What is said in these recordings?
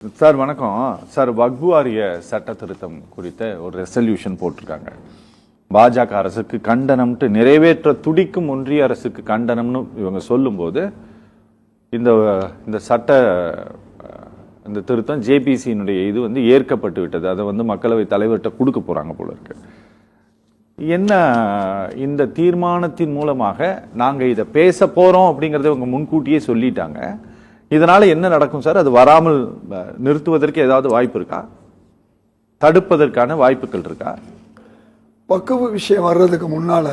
Sir வணக்கம் sir. வக்ஃபு வாரிய சட்ட திருத்தம் குறித்த ஒரு ரெசல்யூஷன் போட்டிருக்காங்க. பாஜக அரசுக்கு கண்டனம்ட்டு நிறைவேற்ற துடிக்கும் ஒன்றிய அரசுக்கு கண்டனம்னு இவங்க சொல்லும்போது இந்த சட்ட இந்த திருத்தம் ஜேபிசியினுடைய இது ஏற்கப்பட்டு விட்டது. அதை மக்களவை தலைவர்கிட்ட கொடுக்க போறாங்க போல இருக்கு. என்ன இந்த தீர்மானத்தின் மூலமாக நாங்க இதை பேச போறோம் அப்படிங்கறத இவங்க முன்கூட்டியே சொல்லிட்டாங்க. இதனால என்ன நடக்கும் சார்? அது வராமல் நிறுத்துவதற்கு ஏதாவது வாய்ப்பு இருக்கா? தடுப்பதற்கான வாய்ப்புகள் இருக்கா? வக்ஃபு விஷயம் வர்றதுக்கு முன்னால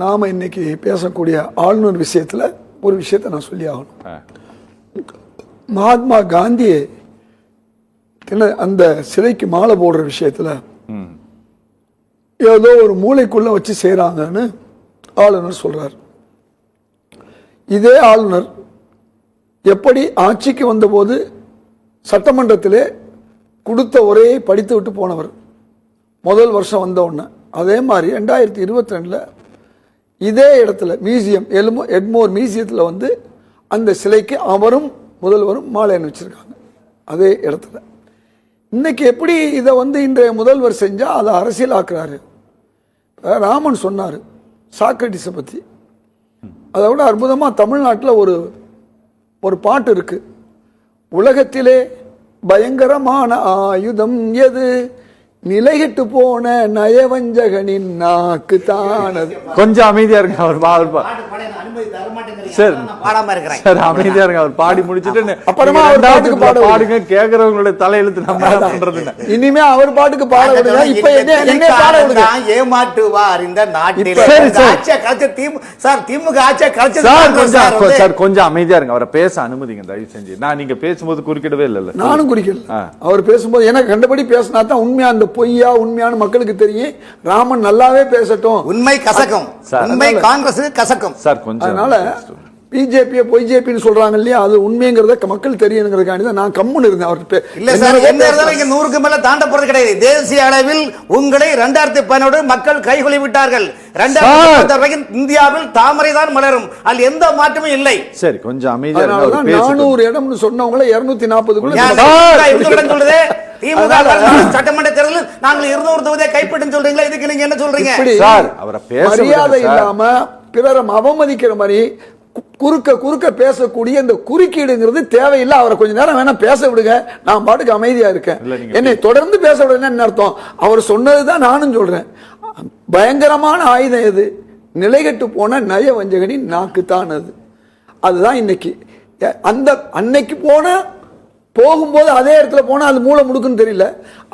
நாம இன்னைக்கு பேசக்கூடிய ஆளுநர் விஷயத்துல ஒரு விஷயத்தை நான் சொல்லி ஆகணும். மகாத்மா காந்தி அந்த சிலைக்கு மாலை போடுற விஷயத்துல ஏதோ ஒரு மூளைக்குள்ள வச்சு செய்யறாங்கன்னு ஆளுநர் சொல்றார். இதே ஆளுநர் எப்படி ஆட்சிக்கு வந்தபோது சட்டமன்றத்திலே கொடுத்த உரையை படித்து விட்டு போனவர் முதல் வருஷம் வந்த உடனே. அதே மாதிரி 2022 இதே இடத்துல மியூசியம் எட்மோர் மியூசியத்தில் அந்த சிலைக்கு அவரும் முதல்வரும் மாலை அணிவிச்சிருக்காங்க அதே இடத்துல. இன்னைக்கு எப்படி இதை இன்றைய முதல்வர் செஞ்சா அதை அரசியல் ஆக்குறாரு. ராமன் சொன்னார் சாக்ரட்டிஸை பற்றி. அதை விட அற்புதமாக தமிழ்நாட்டில் ஒரு பாட்டு இருக்கு. உலகத்திலே பயங்கரமான ஆயுதம் எது? நிலைகிட்டு போன நயவஞ்சகனின் நாக்கு தானது. கொஞ்சம் அமைதியா இருங்க. அவர் அமைதியா இருங்க. அவர் பாடி முடிச்சுட்டு அப்புறமா பாடுங்க. கேக்குறவங்களுடைய தலையெழுத்து நம்ம பண்றது. இனிமே அவர் பாட்டுக்கு பாட விடுங்க. இப்ப என்ன பாட விடுங்க? ஏமாற்றுவார் இந்த நாட்டில். திமுக ஆட்சியை சார் கொஞ்சம் அமைதியா இருங்க. அவரை பேச அனுமதிங்க தயவு செஞ்சு. நான் நீங்க பேசும்போது குறுக்கிடவே இல்ல. நானும் குறுக்கல. அவர் பேசும்போது எனக்கு கண்டபடி பேசினா தான் உண்மையா அந்த பொய்யா உண்மையான மக்களுக்கு தெரியும். ராமன் நல்லாவே பேசட்டும். உண்மை கசக்கும். உண்மை காங்கிரஸ் கசக்கும் சார். கொஞ்சம் அதனால பிஜேபி பொய்ஜேபின்னு சொல்றாங்க இல்லையா, அது உண்மைங்கிறத மக்கள் தெரியணுங்கிறதுக்காண்டி தான் நான் கம்முன்னு இருந்தேன். அவர் இல்ல சார், எந்த இடத்துல 100க்கு மேல தாண்ட போறது கிடையாது. தேசிய அளவில் உங்களை 2015 மக்கள் கைகொள்ளி விட்டார்கள். 2010 இந்தியாவில் தாமரை தான் மலரும். அதில் எந்த மாற்றமும் இல்லை. சரி கொஞ்சம் அமைதியா. 400 இடம்னு சொன்னவங்கள 240 சொல்றது. திமுக சட்டமன்ற தேர்தலில் நாங்கள் 200 தொகுதியை கைப்பற்றும் சொல்றீங்களா? இதுக்கு நீங்க என்ன சொல்றீங்க? மரியாதை இல்லாம பிறரை அவமதிக்கிற மாதிரி குறுக்க பேசக்கூடிய இந்த குறுக்கீடுங்கிறது தேவையில்லை. அவரை கொஞ்ச நேரம் வேணா பேச விடுங்க. நான் பாட்டுக்கு அமைதியா இருக்கேன். என்னை தொடர்ந்து பேச விடுங்க. என்ன அர்த்தம்? அவர் சொன்னதுதான் நானும் சொல்றேன். பயங்கரமான ஆயுதம் எது? நிலைகட்டு போன நய வஞ்சகனின் நாக்குத்தான் அது. அதுதான் இன்னைக்கு அன்னைக்கு போகும்போது அதே இடத்துல போனா அது மூளை முடுக்குன்னு தெரியல.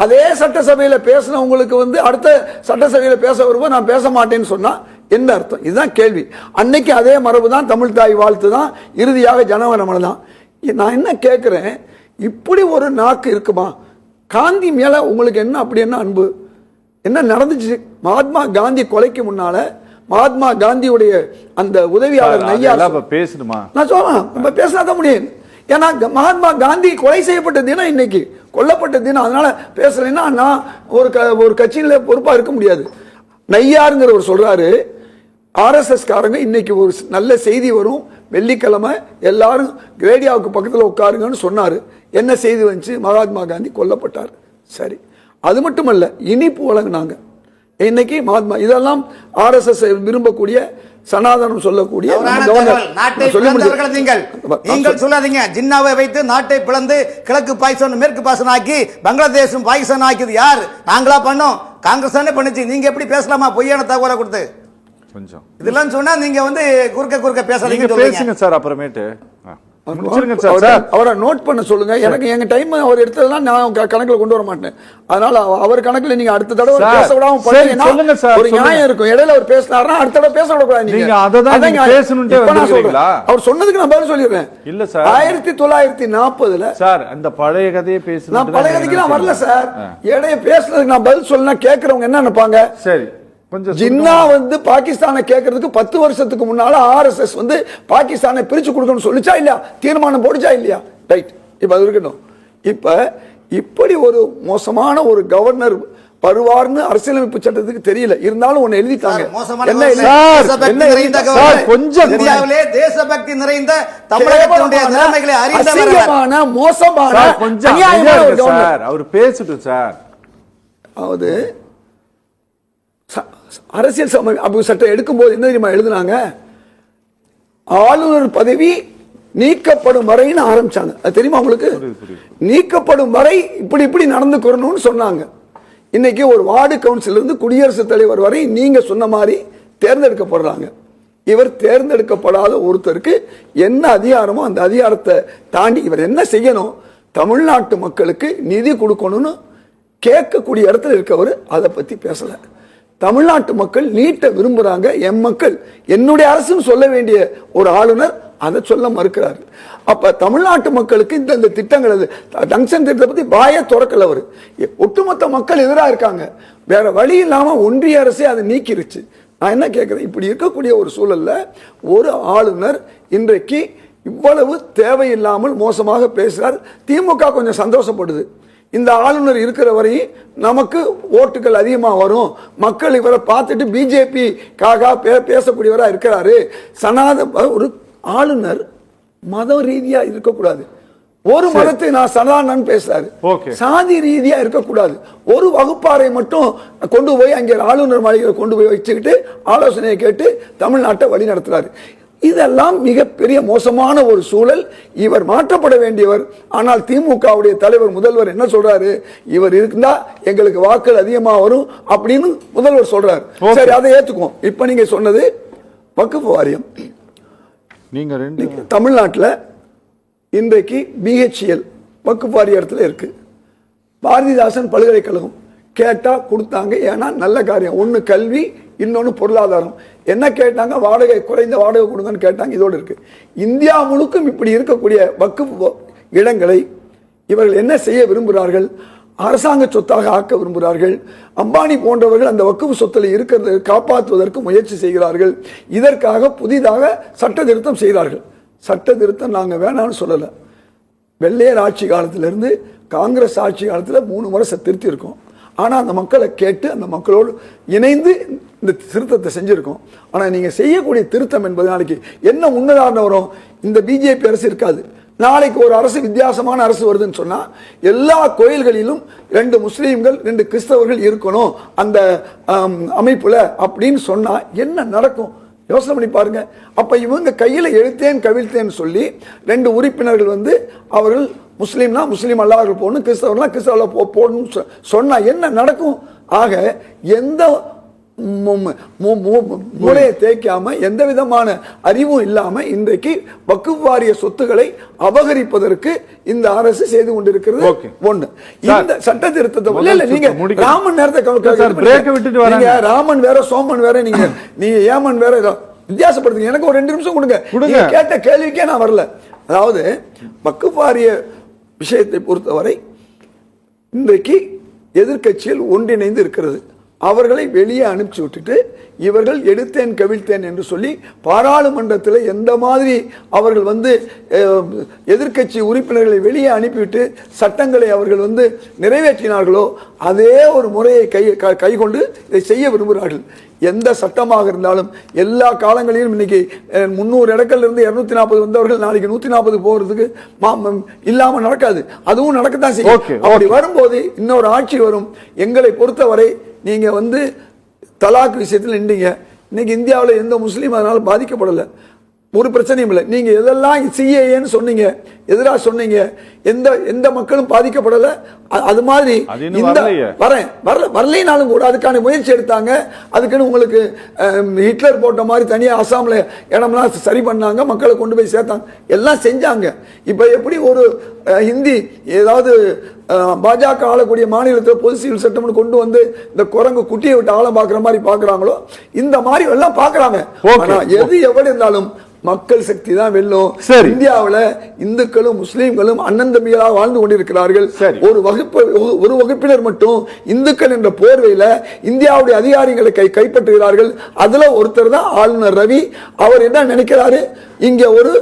அதே சட்டசபையில பேசினவங்களுக்கு அடுத்த சட்டசபையில பேச வரும்போது நான் பேச மாட்டேன்னு சொன்னா என்ன அர்த்தம்? இதுதான் கேள்வி. அன்னைக்கு அதே மரபு தான், தமிழ் தாய் வாழ்த்து தான், இறுதியாக ஜனவரமனை தான். நான் என்ன கேட்கிறேன், இப்படி ஒரு நாக்கு இருக்குமா? காந்தி மேல உங்களுக்கு என்ன அப்படி என்ன அன்பு? என்ன நடந்துச்சு? மகாத்மா காந்தி கொலைக்கு முன்னால மகாத்மா காந்தியுடைய அந்த உதவியாளர் நையா பேசணுமா? நான் சொல்றேன், பேசினாதான் முடியும். ஏன்னா மகாத்மா காந்தி கொலை செய்யப்பட்ட தினம் இன்னைக்கு, கொல்லப்பட்ட தினம். அதனால பேசலைன்னா நான் ஒரு கட்சியில பொறுப்பா இருக்க முடியாது. நையாருங்கிறவர் சொல்றாரு, RSS காரங்க இன்னைக்கு ஒரு நல்ல செய்தி வரும், வெள்ளிக்கிழமை எல்லாரும் ரேடியோவுக்கு பக்கத்தில் உட்காருங்கன்னு சொன்னாரு. என்ன செய்தி வந்துச்சு? மகாத்மா காந்தி கொல்லப்பட்டார். சரி, அது மட்டுமல்ல, இனிப்பு வழங்கினாங்க இன்னைக்கு மகாத்மா. இதெல்லாம் RSS விரும்பக்கூடிய சனாதனம் சொல்லக்கூடிய நீங்கள் சொல்லாதீங்க. ஜின்னாவை வைத்து நாட்டை பிளந்து கிழக்கு பாகிஸ்தான் மேற்கு பாகிஸ்தான் ஆக்கி பங்களாதேஷும் பாகிஸ்தான் ஆக்கியது யார்? நாங்களா பண்ணோம். காங்கிரஸ் தானே பண்ணுச்சு. நீங்க எப்படி பேசலாமா பொய்யான தகவலை கொடுத்து? கொஞ்சம் இதெல்லாம் சொன்னா நீங்க குறுக்க பேசாதீங்க. பேசுங்க சார். அப்புறமேட்டு அவரை நோட் பண்ண சொல்லுங்க. எனக்கு எங்க டைம் அவர் எடுத்ததெல்லாம் நான் கணக்குல கொண்டு வர மாட்டேன். அதனால அவர் கணக்குல நீங்க அடுத்த தடவை பேச விடாம பண்ணீங்கன்னா ஒரு நியாயம் இருக்கும். இடையில அவர் பேசினாருன்னா அடுத்த தடவை பேச விடக்கூடாது. நீங்க அவர் சொன்னதுக்கு நான் பதில் சொல்லிடுறேன். இல்ல சார், 1940 சார் அந்த பழைய கதையை பேச நான் பழைய கதைக்கு நான் வரல சார். இடையே பேசுனதுக்கு நான் பதில் சொல்லனா கேட்கறவங்க என்ன நினைப்பாங்க? சரி, ஜின்னா பாகிஸ்தானை கேட்கறதுக்கு 10 வருஷத்துக்கு முன்னால RSS பாகிஸ்தானை பிரிச்சு கொடுக்கணும்னு சொல்லிச்சா இல்லையா? தீர்மானம் போடுச்சா இல்லையா? ரைட், இப்ப அது இருக்கட்டும். இப்ப இப்படி ஒரு மோசமான ஒரு கவர்னர் வருவார்னு அரசியலமைப்பு சட்டத்துக்கு தெரியல, இருந்தாலும் ஒன்னு எழுதிட்டாங்க. இந்தியாவிலே தேசபக்தி நிறைந்த தமிழகத்தினுடைய நிலைமைகளை அறிந்தவரான மோசமான அவர் பேசிட்டு சார். அதாவது அரசியல் அமைப்பு சட்டம் எடுக்கும்போது என்ன தெரியுமா எழுதுனாங்க, ஆளுநர் பதவி நீக்கப்படும் வரைன்னு ஆரம்பிச்சாங்க. அது தெரியுமா உங்களுக்கு? நீக்கப்படும் வரை இப்படி இப்படி நடந்துக்கணும்னு சொன்னாங்க. இன்னைக்கு ஒரு வார்டு கவுன்சில் இருந்து குடியரசுத் தலைவர் வரை நீங்க சொன்ன மாதிரி தேர்ந்தெடுக்கப்படுறாங்க. இவர் தேர்ந்தெடுக்கப்படாத ஒருத்தருக்கு என்ன அதிகாரமோ அந்த அதிகாரத்தை தாண்டி இவர் என்ன செய்யணும், தமிழ்நாட்டு மக்களுக்கு நிதி கொடுக்கணும்னு கேட்கக்கூடிய இடத்துல இருக்கவர் அதை பத்தி பேசல. தமிழ்நாட்டு மக்கள் நீட்ட விரும்புறாங்க, என் மக்கள் என்னுடைய அரசுன்னு சொல்ல வேண்டிய ஒரு ஆளுநர் அதை சொல்ல மறுக்கிறாரு. அப்ப தமிழ்நாட்டு மக்களுக்கு இந்த திட்டங்கள் டங்ஷன் திட்டத்தை பத்தி வாயை திறக்கல. அவரு ஒட்டுமொத்த மக்கள் எதிராக இருக்காங்க, வேற வழி இல்லாம ஒன்றிய அரசே அதை நீக்கிருச்சு. நான் என்ன கேட்கிறேன், இப்படி இருக்கக்கூடிய ஒரு சூழல்ல ஒரு ஆளுநர் இன்றைக்கு இவ்வளவு தேவையில்லாமல் மோசமாக பேசுறார். திமுக கொஞ்சம் சந்தோஷப்படுது, இந்த ஆளுநர் இருக்கிற வரையும் நமக்கு ஓட்டுகள் அதிகமாக வரும், மக்கள் இவரை பார்த்துட்டு பிஜேபி பேசக்கூடியவரா இருக்கிறாரு. ஒரு ஆளுநர் மத ரீதியா இருக்கக்கூடாது, ஒரு மதத்தை நான் சனாதனன் பேசுறாரு, சாதி ரீதியா இருக்கக்கூடாது. ஒரு வகுப்பாரை மட்டும் கொண்டு போய் அங்கே ஆளுநர் மாளிகையை கொண்டு போய் வச்சுக்கிட்டு ஆலோசனையை கேட்டு தமிழ்நாட்டை வழி நடத்துறாரு. இதெல்லாம் மிகப்பெரிய மோசமான ஒரு சூழல். இவர் மாற்றப்பட வேண்டியவர். ஆனால் திமுகவுடைய தலைவர் முதல்வர் என்ன சொல்றாரு, இவர் இருந்தா எங்களுக்கு வாக்கள் அதிகமா வரும் அப்படின்னு முதல்வர் சொல்றாரு. சரி, அதை ஏத்துக்குவோம். இப்ப நீங்க சொன்னது வக்ஃப் வாரியம், நீங்க தமிழ்நாட்டில் இன்றைக்கு பிஹெச்எல் வக்ஃப் வாரியத்தில் இருக்கு. பாரதிதாசன் பல்கலைக்கழகம் கேட்டா கொடுத்தாங்க. ஏன்னா நல்ல காரியம், ஒன்னு கல்வி, இன்னொன்னு பொருளாதாரம். என்ன கேட்டாங்க, வாடகை குறைந்த வாடகை கொடுங்கன்னு கேட்டாங்க. இதோடு இருக்கு. இந்தியா முழுக்கும் இப்படி இருக்கக்கூடிய வக்ஃப் இடங்களை இவர்கள் என்ன செய்ய விரும்புகிறார்கள், அரசாங்க சொத்தாக ஆக்க விரும்புகிறார்கள். அம்பானி போன்றவர்கள் அந்த வக்ஃப் சொத்தில் இருக்கிறத காப்பாற்றுவதற்கு முயற்சி செய்கிறார்கள். இதற்காக புதிதாக சட்ட திருத்தம் செய்கிறார்கள். சட்ட திருத்தம் நாங்க வேணாம்னு சொல்லல. வெள்ளையர் ஆட்சி காலத்திலிருந்து காங்கிரஸ் ஆட்சி காலத்தில் 3 முறை திருத்தி இருக்கோம். ஆனா அந்த மக்களை கேட்டு அந்த மக்களோடு இணைந்து இந்த திருத்தத்தை செஞ்சிருக்கோம். ஆனா நீங்க செய்யக்கூடிய திருத்தம் என்பது நாளைக்கு என்ன முன்னுதாரணம் வரும், இந்த பிஜேபி அரசு இருக்காது. நாளைக்கு ஒரு அரசு வித்தியாசமான அரசு வருதுன்னு சொன்னா எல்லா கோயில்களிலும் 2 முஸ்லீம்கள் 2 கிறிஸ்தவர்கள் இருக்கணும் அந்த அமைப்புல அப்படின்னு சொன்னா என்ன நடக்கும் யோசனை பண்ணி பாருங்க. அப்ப இவங்க கையில எழுத்தேன் கவிழ்த்தேன்னு சொல்லி 2 உறுப்பினர்கள் அவர்கள் முஸ்லீம்னா முஸ்லீம் அல்லாதவர்கள் போகணும், கிறிஸ்தவர்னா கிறிஸ்தவ போகணும்னு சொன்னா என்ன நடக்கும்? ஆக எந்த மூளையை தேய்க்காம எந்த விதமான அறிவும் இல்லாம இன்றைக்கு வக்ஃப் வாரிய சொத்துக்களை அபகரிப்பதற்கு இந்த அரசு செய்து கொண்டிருக்கிறது. ஒண்ணு, இந்த சட்ட திருத்தத்தை நீங்க ராமன் நேரத்தை ராமன் வேற சோமன் வேற, நீங்க ஏமன் வேற வித்தியாசப்படுத்துங்க. எனக்கு ஒரு 2 நிமிஷம் கொடுங்க. கேட்ட கேள்விக்கே நான் வரல. அதாவது வக்ஃப் வாரிய விஷயத்தை பொறுத்தவரை இன்றைக்கு எதிர்க்கட்சியில் ஒன்றிணைந்து இருக்கிறது. அவர்களை வெளியே அனுப்பிச்சு விட்டுட்டு இவர்கள் எடுத்தேன் கவிழ்த்தேன் என்று சொல்லி பாராளுமன்றத்தில் எந்த மாதிரி அவர்கள் எதிர்க்கட்சி உறுப்பினர்களை வெளியே அனுப்பிவிட்டு சட்டங்களை அவர்கள் நிறைவேற்றினார்களோ அதே ஒரு முறையை கைகொண்டு இதை செய்ய விரும்புகிறார்கள். எந்த சட்டமாக இருந்தாலும் எல்லா காலங்களிலும் இன்னைக்கு 300 இடங்கள்ல இருந்து 240 வந்தவர்கள் நாளைக்கு 140 போறதுக்கு இல்லாம நடக்காது. அதுவும் நடக்கத்தான் செய்யும். அப்படி வரும்போது இன்னொரு ஆட்சி வரும். எங்களை பொறுத்தவரை நீங்க தலாக் விஷயத்தில் நின்றீங்க. இன்னைக்கு இந்தியாவில் எந்த முஸ்லீம் அதனால பாதிக்கப்படலை, ஒரு பிரச்சனையும் இல்லை. நீங்க எதெல்லாம் சிஏஏன்னு சொன்னீங்க, எதிராக சொன்னீங்க, எந்த மக்களும் பாதிக்கப்படல. அது மாதிரி வரலைனாலும் கூட அதுக்கான முயற்சி எடுத்தாங்க. அதுக்குன்னு உங்களுக்கு ஹிட்லர் போட்ட மாதிரி தனியா அசாம்ல இடம்லாம் சரி பண்ணாங்க, மக்களை கொண்டு போய் சேர்த்தாங்க, எல்லாம் செஞ்சாங்க. இப்ப எப்படி ஒரு ஹிந்தி ஏதாவது பாஜக ஆளக்கூடிய மாநிலத்தில் பொது சிவில் சட்டம் கொண்டு இந்த குரங்கு குட்டியை விட்டு ஆழம் பாக்குற மாதிரி பாக்குறாங்களோ இந்த மாதிரி எல்லாம் பாக்குறாங்க. எது எவ்வளவு இருந்தாலும் மக்கள் சக்தி தான் வெல்லும். இந்தியாவில் இந்துக்களும் முஸ்லீம்களும் அண்ணன் தம்பிகளாக வாழ்ந்து கொண்டிருக்கிறார்கள். ஒரு வகுப்பினர் மட்டும் இந்துக்கள் என்ற போர்வையில இந்தியாவுடைய அதிகாரிகளை கைப்பற்றுகிறார்கள். அதுல ஒருத்தர் தான் ஆளுநர் ரவி. அவர் என்ன நினைக்கிறாரு, இங்க ஒரு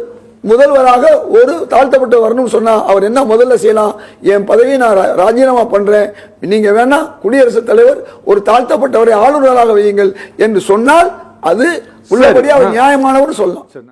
முதல்வராக ஒரு தாழ்த்தப்பட்ட வரணும்னு சொன்னா அவர் என்ன முதல்ல செய்யலாம்? என் பதவியை நான் ராஜினாமா பண்றேன், நீங்க வேணா குடியரசுத் தலைவர் ஒரு தாழ்த்தப்பட்டவரை ஆளுநராக வையுங்கள் என்று சொன்னால் அது உள்ளபடி அவர் நியாயமானவர் சொல்லலாம்.